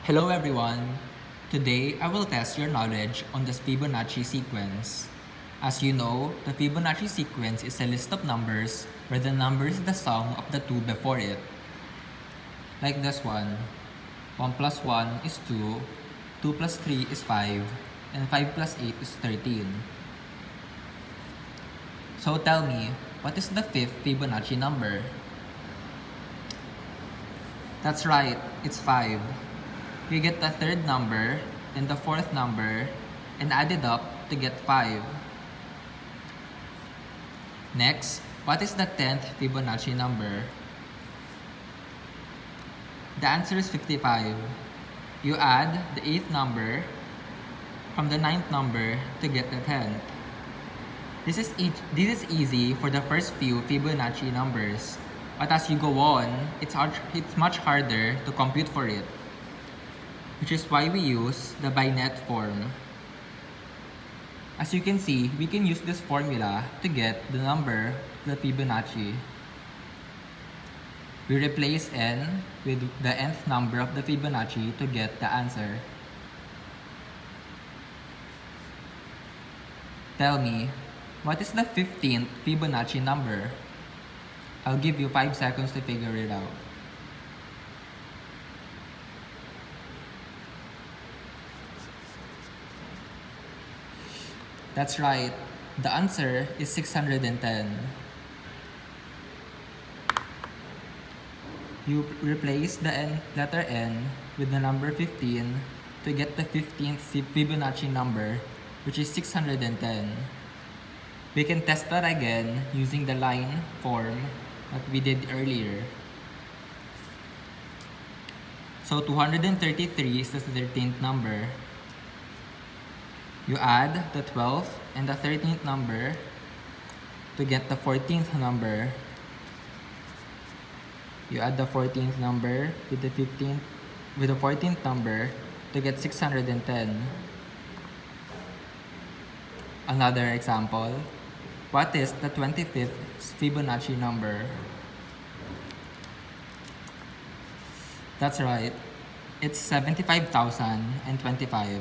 Hello everyone! Today, I will test your knowledge on the Fibonacci sequence. As you know, the Fibonacci sequence is a list of numbers where the number is the sum of the two before it. Like this one. 1 plus 1 is 2, 2 plus 3 is 5, and 5 plus 8 is 13. So tell me, what is the fifth Fibonacci number? That's right, it's 5. You get the third number and the fourth number and add it up to get 5. Next, what is the 10th Fibonacci number? The answer is 55. You add the 8th number from the 9th number to get the 10th. This is easy for the first few Fibonacci numbers, but as you go on, it's much harder to compute for it, which is why we use the binet form. As you can see, we can use this formula to get the number of the Fibonacci. We replace n with the nth number of the Fibonacci to get the answer. Tell me, what is the 15th Fibonacci number? I'll give you 5 seconds to figure it out. That's right, the answer is 610. You replace the letter n with the number 15 to get the 15th Fibonacci number, which is 610. We can test that again using the line form that we did earlier. So 233 is the 13th number. You add the 12th and the 13th number to get the 14th number. You add the 14th number with the 14th number to get 610. Another example. What is the 25th Fibonacci number? That's right. It's 75,025.